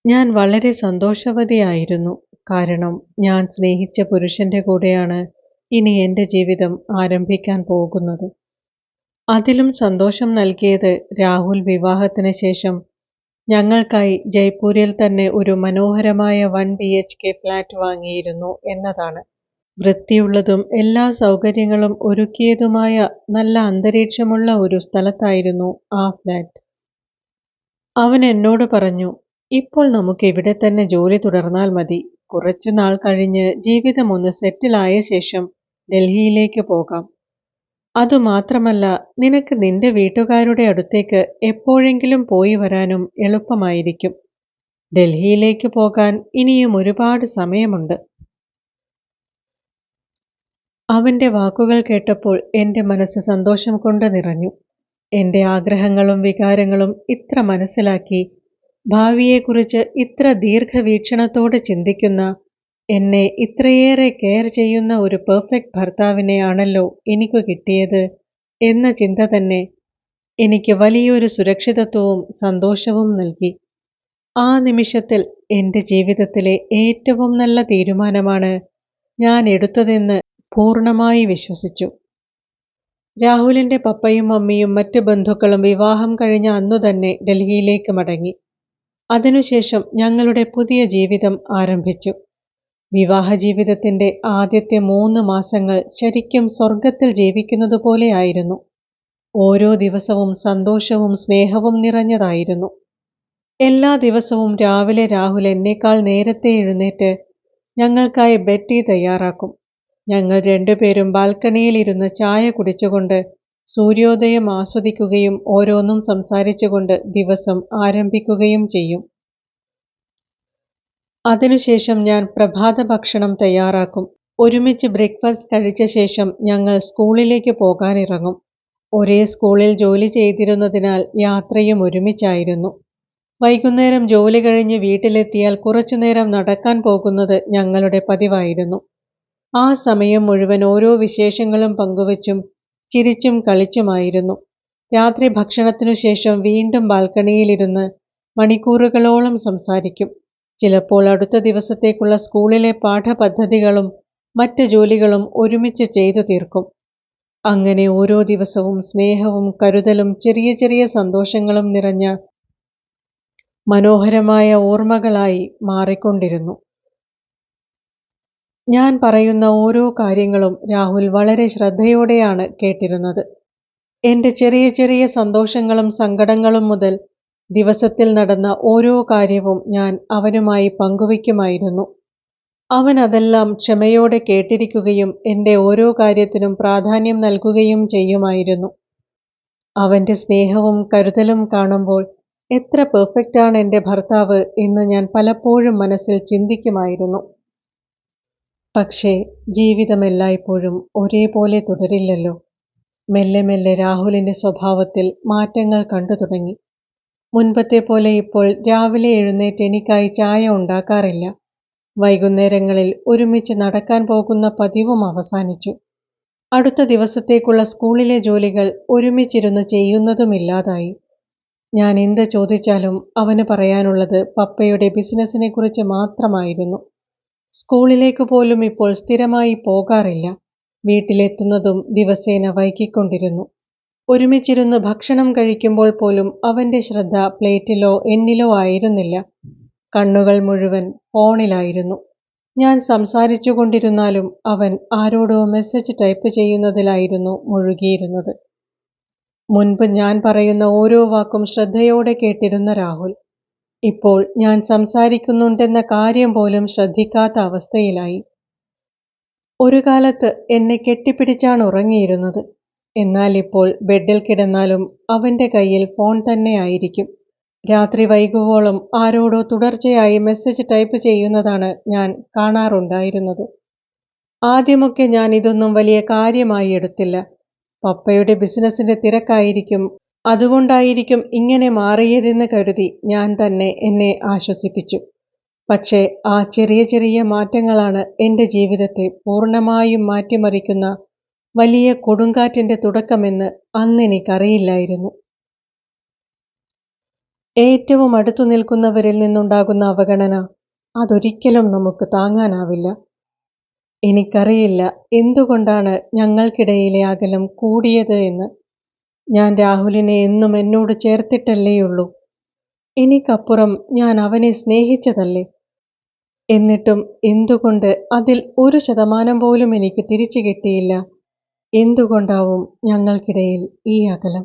ഞാൻ വളരെ സന്തോഷവതിയായിരുന്നു. കാരണം ഞാൻ സ്നേഹിച്ച പുരുഷന്റെ കൂടെയാണ് ഇനി എന്റെ ജീവിതം ആരംഭിക്കാൻ പോകുന്നത്. അതിലും സന്തോഷം നൽകിയത് രാഹുൽ വിവാഹത്തിന് ശേഷം ഞങ്ങൾക്കായി ജയ്പൂരിൽ തന്നെ ഒരു മനോഹരമായ 1 BHK ഫ്ലാറ്റ് വാങ്ങിയിരുന്നു എന്നതാണ്. വൃത്തിയുള്ളതും എല്ലാ സൗകര്യങ്ങളും ഒരുക്കിയതുമായ നല്ല അന്തരീക്ഷമുള്ള ഒരു സ്ഥലത്തായിരുന്നു ആ ഫ്ലാറ്റ്. അവൻ എന്നോട് പറഞ്ഞു, ഇപ്പോൾ നമുക്ക് ഇവിടെ തന്നെ ജോലി തുടർന്നാൽ മതി. കുറച്ചു നാൾ കഴിഞ്ഞ് ജീവിതം ഒന്ന് സെറ്റിൽ ആയ ശേഷം ഡൽഹിയിലേക്ക് പോകാം. അതുമാത്രമല്ല, നിനക്ക് നിന്റെ വീട്ടുകാരുടെ അടുത്തേക്ക് എപ്പോഴെങ്കിലും പോയി വരാനും എളുപ്പമായിരിക്കും. ഡൽഹിയിലേക്ക് പോകാൻ ഇനിയും ഒരുപാട് സമയമുണ്ട്. അവന്റെ വാക്കുകൾ കേട്ടപ്പോൾ എന്റെ മനസ്സ് സന്തോഷം കൊണ്ട് നിറഞ്ഞു. എന്റെ ആഗ്രഹങ്ങളും വികാരങ്ങളും ഇത്ര മനസ്സിലാക്കി ഭാവിയെക്കുറിച്ച് ഇത്ര ദീർഘവീക്ഷണത്തോടെ ചിന്തിക്കുന്ന, എന്നെ ഇത്രയേറെ കെയർ ചെയ്യുന്ന ഒരു പെർഫെക്റ്റ് ഭർത്താവിനെ ആണല്ലോ എനിക്ക് കിട്ടിയത് എന്ന ചിന്ത തന്നെ എനിക്ക് വലിയൊരു സുരക്ഷിതത്വവും സന്തോഷവും നൽകി. ആ നിമിഷത്തിൽ എൻ്റെ ജീവിതത്തിലെ ഏറ്റവും നല്ല തീരുമാനമാണ് ഞാൻ എടുത്തതെന്ന് പൂർണ്ണമായി വിശ്വസിച്ചു. രാഹുലിന്റെ പപ്പയും മമ്മിയും മറ്റ് ബന്ധുക്കളും വിവാഹം കഴിഞ്ഞ അന്നു തന്നെ ഡൽഹിയിലേക്ക് മടങ്ങി. അതിനുശേഷം ഞങ്ങളുടെ പുതിയ ജീവിതം ആരംഭിച്ചു. വിവാഹ ജീവിതത്തിന്റെ ആദ്യത്തെ 3 മാസങ്ങൾ ശരിക്കും സ്വർഗത്തിൽ ജീവിക്കുന്നത് പോലെയായിരുന്നു. ഓരോ ദിവസവും സന്തോഷവും സ്നേഹവും നിറഞ്ഞതായിരുന്നു. എല്ലാ ദിവസവും രാവിലെ രാഹുൽ എന്നേക്കാൾ നേരത്തെ എഴുന്നേറ്റ് ഞങ്ങൾക്കായി ബെഡ് ടീ തയ്യാറാക്കും. ഞങ്ങൾ രണ്ടുപേരും ബാൽക്കണിയിൽ ഇരുന്ന് ചായ കുടിച്ചുകൊണ്ട് സൂര്യോദയം ആസ്വദിക്കുകയും ഓരോന്നും സംസാരിച്ചുകൊണ്ട് ദിവസം ആരംഭിക്കുകയും ചെയ്യും. അതിനുശേഷം ഞാൻ പ്രഭാത ഭക്ഷണം തയ്യാറാക്കും. ഒരുമിച്ച് ബ്രേക്ക്ഫാസ്റ്റ് കഴിച്ച ശേഷം ഞങ്ങൾ സ്കൂളിലേക്ക് പോകാനിറങ്ങും. ഒരേ സ്കൂളിൽ ജോലി ചെയ്തിരുന്നതിനാൽ യാത്രയും ഒരുമിച്ചായിരുന്നു. വൈകുന്നേരം ജോലി കഴിഞ്ഞ് വീട്ടിലെത്തിയാൽ കുറച്ചുനേരം നടക്കാൻ പോകുന്നത് ഞങ്ങളുടെ പതിവായിരുന്നു. ആ സമയം മുഴുവൻ ഓരോ വിശേഷങ്ങളും പങ്കുവച്ചും ചിരിച്ചും കളിച്ചുമായിരുന്നു. രാത്രി ഭക്ഷണത്തിനു ശേഷം വീണ്ടും ബാൽക്കണിയിലിരുന്ന് മണിക്കൂറുകളോളം സംസാരിക്കും. ചിലപ്പോൾ അടുത്ത ദിവസത്തേക്കുള്ള സ്കൂളിലെ പാഠപദ്ധതികളും മറ്റ് ജോലികളും ഒരുമിച്ച് ചെയ്തു തീർക്കും. അങ്ങനെ ഓരോ ദിവസവും സ്നേഹവും കരുതലും ചെറിയ ചെറിയ സന്തോഷങ്ങളും നിറഞ്ഞ മനോഹരമായ ഓർമ്മകളായി മാറിക്കൊണ്ടിരുന്നു. ഞാൻ പറയുന്ന ഓരോ കാര്യങ്ങളും രാഹുൽ വളരെ ശ്രദ്ധയോടെയാണ് കേട്ടിരുന്നത്. എൻ്റെ ചെറിയ ചെറിയ സന്തോഷങ്ങളും സങ്കടങ്ങളും മുതൽ ദിവസത്തിൽ നടന്ന ഓരോ കാര്യവും ഞാൻ അവനുമായി പങ്കുവയ്ക്കുമായിരുന്നു. അവൻ അതെല്ലാം ക്ഷമയോടെ കേട്ടിരിക്കുകയും എൻ്റെ ഓരോ കാര്യത്തിനും പ്രാധാന്യം നൽകുകയും ചെയ്യുമായിരുന്നു. അവൻ്റെ സ്നേഹവും കരുതലും കാണുമ്പോൾ എത്ര പെർഫെക്റ്റാണ് എൻ്റെ ഭർത്താവ് എന്ന് ഞാൻ പലപ്പോഴും മനസ്സിൽ ചിന്തിക്കുമായിരുന്നു. പക്ഷേ ജീവിതം എല്ലായ്പ്പോഴും ഒരേപോലെ തുടരില്ലല്ലോ. മെല്ലെ മെല്ലെ രാഹുലിൻ്റെ സ്വഭാവത്തിൽ മാറ്റങ്ങൾ കണ്ടു തുടങ്ങി. മുൻപത്തെ പോലെ ഇപ്പോൾ രാവിലെ എഴുന്നേറ്റ് എനിക്കായി ചായ ഉണ്ടാക്കാറില്ല. വൈകുന്നേരങ്ങളിൽ ഒരുമിച്ച് നടക്കാൻ പോകുന്ന പതിവും അവസാനിച്ചു. അടുത്ത ദിവസത്തേക്കുള്ള സ്കൂളിലെ ജോലികൾ ഒരുമിച്ചിരുന്ന് ചെയ്യുന്നതുമില്ലാതായി. ഞാൻ എന്ത് ചോദിച്ചാലും അവന് പറയാനുള്ളത് പപ്പയുടെ ബിസിനസ്സിനെ കുറിച്ച് മാത്രമായിരുന്നു. സ്കൂളിലേക്ക് പോലും ഇപ്പോൾ സ്ഥിരമായി പോകാറില്ല. വീട്ടിലെത്തുന്നതും ദിവസേന വൈകിക്കൊണ്ടിരുന്നു. ഒരുമിച്ചിരുന്ന് ഭക്ഷണം കഴിക്കുമ്പോൾ പോലും അവൻ്റെ ശ്രദ്ധ പ്ലേറ്റിലോ എന്നിലോ ആയിരുന്നില്ല. കണ്ണുകൾ മുഴുവൻ ഫോണിലായിരുന്നു. ഞാൻ സംസാരിച്ചു കൊണ്ടിരുന്നാലും അവൻ ആരോടോ മെസ്സേജ് ടൈപ്പ് ചെയ്യുന്നതിലായിരുന്നു മുഴുകിയിരുന്നത്. മുൻപ് ഞാൻ പറയുന്ന ഓരോ വാക്കും ശ്രദ്ധയോടെ കേട്ടിരുന്ന രാഹുൽ ഇപ്പോൾ ഞാൻ സംസാരിക്കുന്നുണ്ടെന്ന കാര്യം പോലും ശ്രദ്ധിക്കാത്ത അവസ്ഥയിലായി. ഒരു കാലത്ത് എന്നെ കെട്ടിപ്പിടിച്ചാണ് ഉറങ്ങിയിരുന്നത്. എന്നാൽ ഇപ്പോൾ ബെഡിൽ കിടന്നാലും അവൻ്റെ കയ്യിൽ ഫോൺ തന്നെ ആയിരിക്കും. രാത്രി വൈകുവോളം ആരോടോ തുടർച്ചയായി മെസ്സേജ് ടൈപ്പ് ചെയ്യുന്നതാണ് ഞാൻ കാണാറുണ്ടായിരുന്നത്. ആദ്യമൊക്കെ ഞാൻ ഇതൊന്നും വലിയ കാര്യമായി എടുത്തില്ല. പപ്പയുടെ ബിസിനസ്സിന്റെ തിരക്കായിരിക്കും, അതുകൊണ്ടായിരിക്കും ഇങ്ങനെ മാറിയതെന്ന് കരുതി ഞാൻ തന്നെ എന്നെ ആശ്വസിപ്പിച്ചു. പക്ഷേ ആ ചെറിയ ചെറിയ മാറ്റങ്ങളാണ് എൻ്റെ ജീവിതത്തെ പൂർണ്ണമായും മാറ്റിമറിക്കുന്ന വലിയ കൊടുങ്കാറ്റിൻ്റെ തുടക്കമെന്ന് അന്നെനിക്കറിയില്ലായിരുന്നു. ഏറ്റവും അടുത്തു നിൽക്കുന്നവരിൽ നിന്നുണ്ടാകുന്ന അവഗണന അതൊരിക്കലും നമുക്ക് താങ്ങാനാവില്ല. എനിക്കറിയില്ല എന്തുകൊണ്ടാണ് ഞങ്ങൾക്കിടയിലെ അകലം കൂടിയത് എന്ന്. ഞാൻ രാഹുലിനെ എന്നും എന്നോട് ചേർത്തിട്ടല്ലേയുള്ളൂ. എനിക്കപ്പുറം ഞാൻ അവനെ സ്നേഹിച്ചതല്ലേ. എന്നിട്ടും എന്തുകൊണ്ട് അതിൽ 1% പോലും എനിക്ക് തിരിച്ചു കിട്ടിയില്ല? എന്തുകൊണ്ടാവും ഞങ്ങൾക്കിടയിൽ ഈ അകലം?